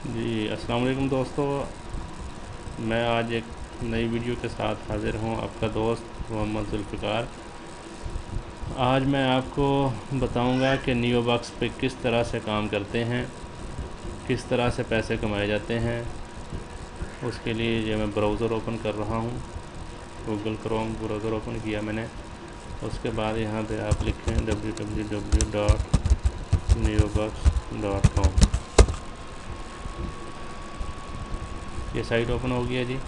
जी अस्सलाम वालेकुम दोस्तों। मैं आज एक नई वीडियो के साथ हाज़िर हूँ, आपका दोस्त मोहम्मद जुल्फ़िकार। आज मैं आपको बताऊंगा कि नियोबक्स पे किस तरह से काम करते हैं, किस तरह से पैसे कमाए जाते हैं। उसके लिए ये मैं ब्राउज़र ओपन कर रहा हूँ, गूगल क्रोम ब्राउज़र ओपन किया मैंने। उसके बाद यहाँ पे आप लिखें www.neobucks.com। ये साइट ओपन हो गया जी।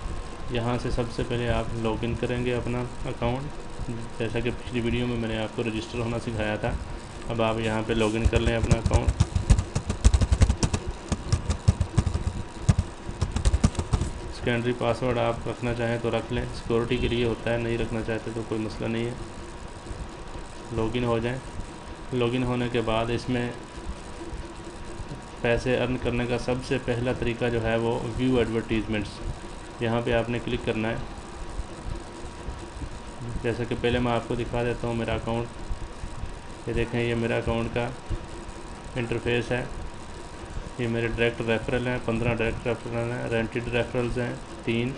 यहाँ से सबसे पहले आप लॉगिन करेंगे अपना अकाउंट। जैसा कि पिछली वीडियो में मैंने आपको रजिस्टर होना सिखाया था, अब आप यहाँ पे लॉगिन कर लें अपना अकाउंट। सेकेंडरी पासवर्ड आप रखना चाहें तो रख लें, सिक्योरिटी के लिए होता है, नहीं रखना चाहते तो कोई मसला नहीं है। लॉगिन हो जाएं। लॉगिन होने के बाद इसमें पैसे अर्न करने का सबसे पहला तरीका जो है वो व्यू एडवर्टीज़मेंट्स, यहाँ पे आपने क्लिक करना है। जैसा कि पहले मैं आपको दिखा देता हूँ मेरा अकाउंट। ये देखें, ये मेरा अकाउंट का इंटरफेस है। ये मेरे डायरेक्ट रेफरल हैं, 15 डायरेक्ट रेफरल हैं। रेंटेड रेफरल्स हैं 3।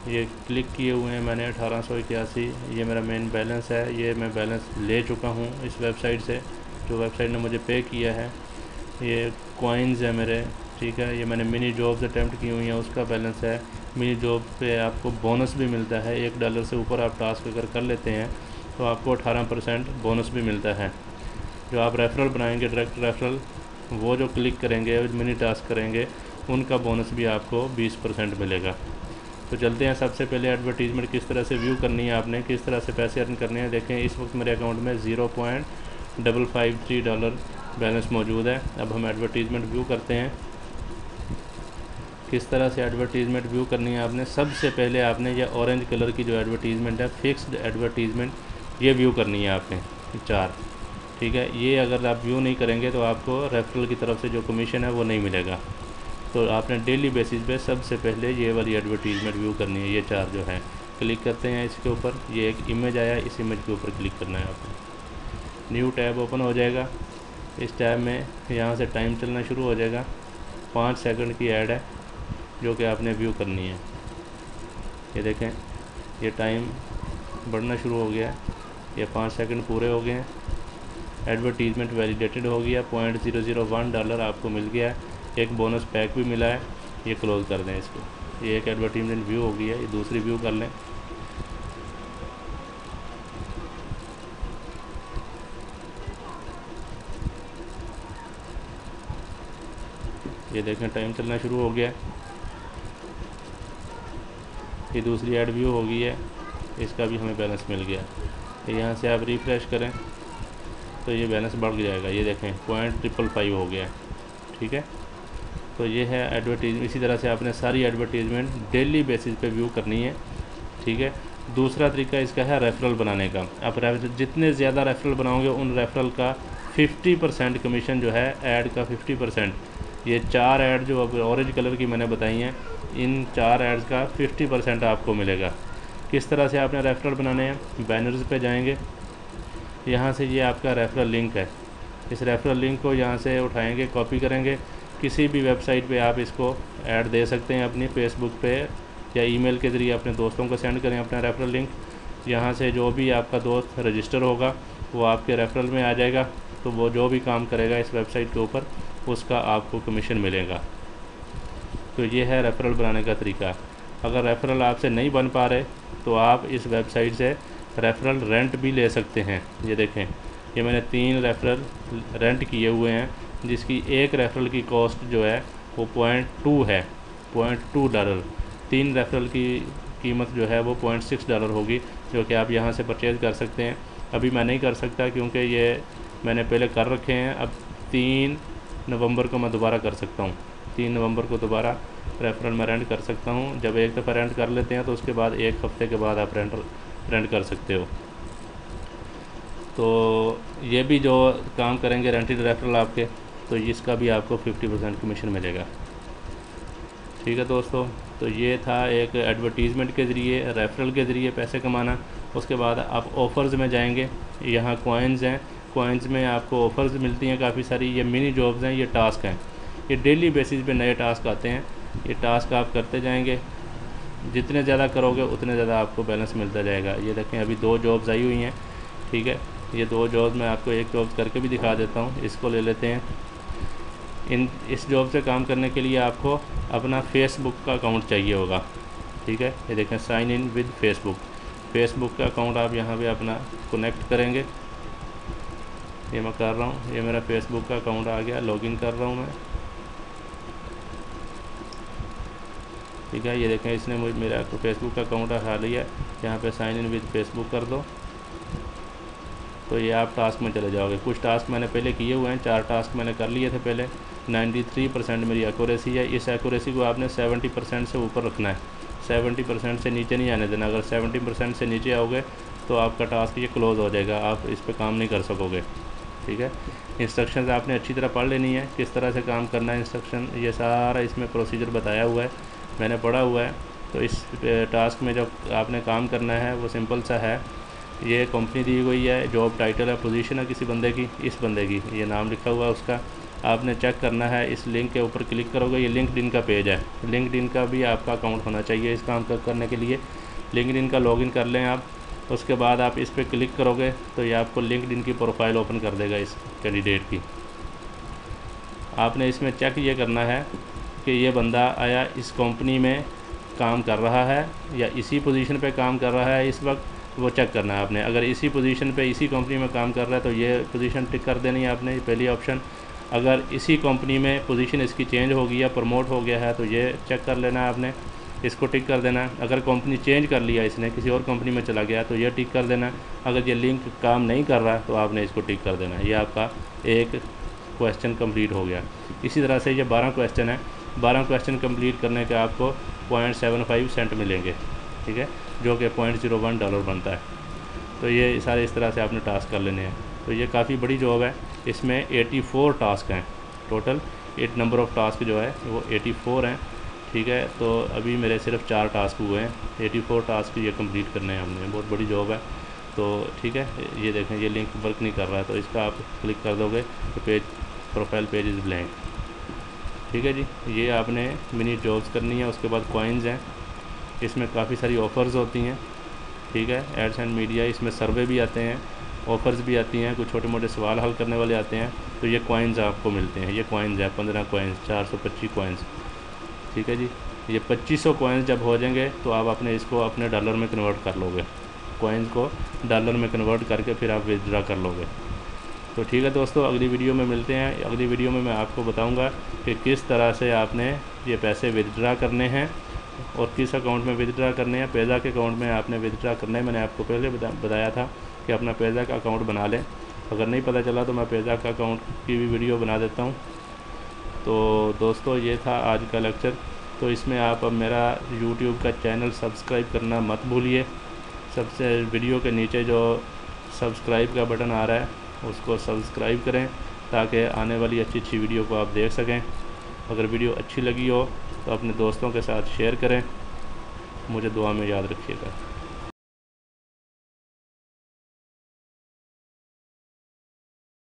ये क्लिक किए हुए हैं मैंने 1881। ये मेरा मेन बैलेंस है, ये मैं बैलेंस ले चुका हूँ इस वेबसाइट से, जो वेबसाइट ने मुझे पे किया है। ये कॉइन्स है मेरे, ठीक है। ये मैंने मिनी जॉब्स अटैम्प्ट की हुई हैं, उसका बैलेंस है। मिनी जॉब पे आपको बोनस भी मिलता है, $1 से ऊपर आप टास्क अगर कर लेते हैं तो आपको 18% बोनस भी मिलता है। जो आप रेफरल बनाएंगे, डायरेक्ट रेफरल, वो जो क्लिक करेंगे, मिनी टास्क करेंगे, उनका बोनस भी आपको 20% मिलेगा। तो चलते हैं, सबसे पहले एडवर्टीज़मेंट किस तरह से व्यू करनी है आपने, किस तरह से पैसे अर्न करने हैं। देखें, इस वक्त मेरे अकाउंट में $0.553 बैलेंस मौजूद है। अब हम एडवर्टीज़मेंट व्यू करते हैं। किस तरह से एडवर्टीज़मेंट व्यू करनी है आपने, सबसे पहले आपने ये ऑरेंज कलर की जो एडवर्टीज़मेंट है, फिक्स्ड एडवर्टीज़मेंट, ये व्यू करनी है आपने 4, ठीक है। ये अगर आप व्यू नहीं करेंगे तो आपको रेफरल की तरफ से जो कमीशन है वो नहीं मिलेगा। तो आपने डेली बेसिस पे सबसे पहले ये वाली एडवर्टीज़मेंट व्यू करनी है। ये 4 जो है, क्लिक करते हैं इसके ऊपर। ये एक इमेज आया, इस इमेज के ऊपर क्लिक करना है आपने। न्यू टैब ओपन हो जाएगा। इस टैब में यहाँ से टाइम चलना शुरू हो जाएगा। 5 सेकंड की ऐड है जो कि आपने व्यू करनी है। ये देखें, ये टाइम बढ़ना शुरू हो गया है। ये 5 सेकंड पूरे हो गए हैं। एडवर्टीज़मेंट वैलिडेटेड हो गया, $0.001 आपको मिल गया है। एक बोनस पैक भी मिला है। ये क्लोज़ कर दें इसको। ये एक एडवर्टीज़मेंट व्यू हो गई है, ये दूसरी व्यू कर लें। ये देखें, टाइम चलना शुरू हो गया है। ये दूसरी ऐड व्यू हो गई है, इसका भी हमें बैलेंस मिल गया। यहाँ से आप रिफ़्रेश करें तो ये बैलेंस बढ़ जाएगा। ये देखें, $0.555 हो गया है, ठीक है। तो ये है एडवर्टीज़। इसी तरह से आपने सारी एडवर्टीज़मेंट डेली बेसिस पे व्यू करनी है, ठीक है। दूसरा तरीका इसका है रेफरल बनाने का। आप जितने ज़्यादा रेफरल बनाओगे, उन रेफरल का 50% कमीशन जो है, ऐड का 50%। ये 4 ऐड जो अब ऑरेंज कलर की मैंने बताई हैं, इन 4 एड्स का 50% आपको मिलेगा। किस तरह से आपने रेफरल बनाने हैं, बैनर्स पे जाएंगे। यहाँ से ये आपका रेफरल लिंक है, इस रेफरल लिंक को यहाँ से उठाएंगे, कॉपी करेंगे। किसी भी वेबसाइट पे आप इसको ऐड दे सकते हैं, अपनी फेसबुक पे या ईमेल के ज़रिए अपने दोस्तों को सेंड करें अपना रेफरल लिंक। यहाँ से जो भी आपका दोस्त रजिस्टर होगा वो आपके रेफरल में आ जाएगा। तो वो जो भी काम करेगा इस वेबसाइट के ऊपर, उसका आपको कमीशन मिलेगा। तो ये है रेफरल बनाने का तरीका। अगर रेफरल आपसे नहीं बन पा रहे तो आप इस वेबसाइट से रेफरल रेंट भी ले सकते हैं। ये देखें, ये मैंने 3 रेफरल रेंट किए हुए हैं, जिसकी एक रेफरल की कॉस्ट जो है वो 0.2 है, $0.2। 3 रेफरल की कीमत जो है वो $0.6 होगी, जो कि आप यहाँ से परचेज़ कर सकते हैं। अभी मैं नहीं कर सकता क्योंकि ये मैंने पहले कर रखे हैं। अब 3 नवंबर को मैं दोबारा कर सकता हूँ। 3 नवंबर को दोबारा रेफरल में रेंट कर सकता हूँ। जब एक दफ़ा रेंट कर लेते हैं तो उसके बाद 1 हफ़्ते के बाद आप रेंट कर सकते हो। तो ये भी जो काम करेंगे रेंटेड रेफरल आपके, तो इसका भी आपको 50% कमीशन मिलेगा, ठीक है दोस्तों। तो ये था एक एडवर्टीज़मेंट के ज़रिए, रेफरल के ज़रिए पैसे कमाना। उसके बाद आप ऑफ़र्स में जाएंगे। यहाँ कॉइन्स हैं, कॉइन्स में आपको ऑफ़र्स मिलती हैं काफ़ी सारी। ये मिनी जॉब्स हैं, ये टास्क हैं। ये डेली बेसिस पे नए टास्क आते हैं। ये टास्क आप करते जाएंगे, जितने ज़्यादा करोगे उतने ज़्यादा आपको बैलेंस मिलता जाएगा। ये देखें अभी 2 जॉब्स आई हुई हैं, ठीक है। ये 2 जॉब्स मैं आपको एक जॉब करके भी दिखा देता हूँ। इसको ले लेते हैं। इस जॉब से काम करने के लिए आपको अपना फेसबुक का अकाउंट चाहिए होगा, ठीक है। ये देखें साइन इन विद फेसबुक का अकाउंट आप यहाँ पे अपना कनेक्ट करेंगे। ये मैं कर रहा हूँ, ये मेरा फेसबुक का अकाउंट आ गया, लॉगिन कर रहा हूँ मैं, ठीक है। ये देखें इसने मुझे मेरा फेसबुक का अकाउंट हटा लिया है। यहाँ पे साइन इन विद फेसबुक कर दो, तो ये आप टास्क में चले जाओगे। कुछ टास्क मैंने पहले किए हुए हैं, 4 टास्क मैंने कर लिए थे पहले। 93% मेरी एक्यूरेसी है। इस एक्यूरेसी को आपने 70% से ऊपर रखना है, 70% से नीचे नहीं आने देना। अगर 70% से नीचे आओगे तो आपका टास्क ये क्लोज़ हो जाएगा, आप इस पर काम नहीं कर सकोगे, ठीक है। इंस्ट्रक्शंस आपने अच्छी तरह पढ़ लेनी है, किस तरह से काम करना है। इंस्ट्रक्शन ये सारा इसमें प्रोसीजर बताया हुआ है, मैंने पढ़ा हुआ है। तो इस टास्क में जो आपने काम करना है वो सिंपल सा है। ये कंपनी दी हुई है, जॉब टाइटल है, पोजीशन है किसी बंदे की, इस बंदे की ये नाम लिखा हुआ है उसका। आपने चेक करना है, इस लिंक के ऊपर क्लिक करोगे, ये लिंक्डइन का पेज है। लिंक्डइन का भी आपका अकाउंट होना चाहिए इस काम करने के लिए। लिंक्डइन का लॉगिन कर लें आप। उसके बाद आप इस पर क्लिक करोगे तो ये आपको लिंक्डइन की प्रोफाइल ओपन कर देगा इस कैंडिडेट की। आपने इसमें चेक ये करना है कि ये बंदा आया इस कंपनी में काम कर रहा है या इसी पोजीशन पे काम कर रहा है इस वक्त, वो चेक करना है आपने। अगर इसी पोजीशन पे इसी कंपनी में काम कर रहा है तो ये पोजीशन टिक कर देनी है आपने, पहली ऑप्शन। अगर इसी कंपनी में पोजीशन इसकी चेंज हो गई या प्रमोट हो गया है तो ये चेक कर लेना है आपने, इसको टिक कर देना है। अगर कंपनी चेंज कर लिया इसने, किसी और कंपनी में चला गया तो ये टिक कर देना है। अगर ये लिंक काम नहीं कर रहा तो आपने इसको टिक कर देना है। ये आपका एक क्वेश्चन कंप्लीट हो गया। इसी तरह से ये 12 क्वेश्चन है। 12 क्वेश्चन कंप्लीट करने के आपको 0.75 सेंट मिलेंगे, ठीक है, जो कि $0.01 बनता है। तो ये सारे इस तरह से आपने टास्क कर लेने हैं। तो ये काफ़ी बड़ी जॉब है, इसमें 84 टास्क हैं टोटल। नंबर ऑफ़ टास्क जो है वो 84 हैं, ठीक है। तो अभी मेरे सिर्फ 4 टास्क हुए हैं, 84 टास्क ये कंप्लीट करने हैं हमने। बहुत बड़ी जॉब है, तो ठीक है। ये देखें ये लिंक वर्क नहीं कर रहा है, तो इसका आप क्लिक कर दोगे तो प्रोफाइल पेज इज़ ब्लैंक, ठीक है जी। ये आपने मिनी जॉब्स करनी है। उसके बाद कॉइन्स हैं, इसमें काफ़ी सारी ऑफ़र्स होती हैं, ठीक है। एड्स एंड मीडिया, इसमें सर्वे भी आते हैं, ऑफ़र्स भी आती हैं, कुछ छोटे मोटे सवाल हल करने वाले आते हैं। तो ये कॉइन्स आपको मिलते हैं। ये कॉइन्स है 15 कॉइन्स, 425 कॉइन्स, ठीक है जी। ये 2500 कॉइन्स जब हो जाएंगे तो आप अपने इसको अपने डॉलर में कन्वर्ट कर लोगे। कॉइन्स को डॉलर में कन्वर्ट करके फिर आप विथड्रा कर लोगे। तो ठीक है दोस्तों, अगली वीडियो में मिलते हैं। अगली वीडियो में मैं आपको बताऊंगा कि किस तरह से आपने ये पैसे विथड्रा करने हैं और किस अकाउंट में विथड्रा करने हैं। पेज़ा के अकाउंट में आपने विथड्रा करना है। मैंने आपको पहले बताया था कि अपना पेज़ा का अकाउंट बना लें। अगर नहीं पता चला तो मैं पेज़ा का अकाउंट की भी वीडियो बना देता हूँ। तो दोस्तों ये था आज का लेक्चर। तो इसमें आप अब मेरा YouTube का चैनल सब्सक्राइब करना मत भूलिए। सबसे वीडियो के नीचे जो सब्सक्राइब का बटन आ रहा है उसको सब्सक्राइब करें ताकि आने वाली अच्छी अच्छी वीडियो को आप देख सकें। अगर वीडियो अच्छी लगी हो तो अपने दोस्तों के साथ शेयर करें। मुझे दुआ में याद रखिएगा।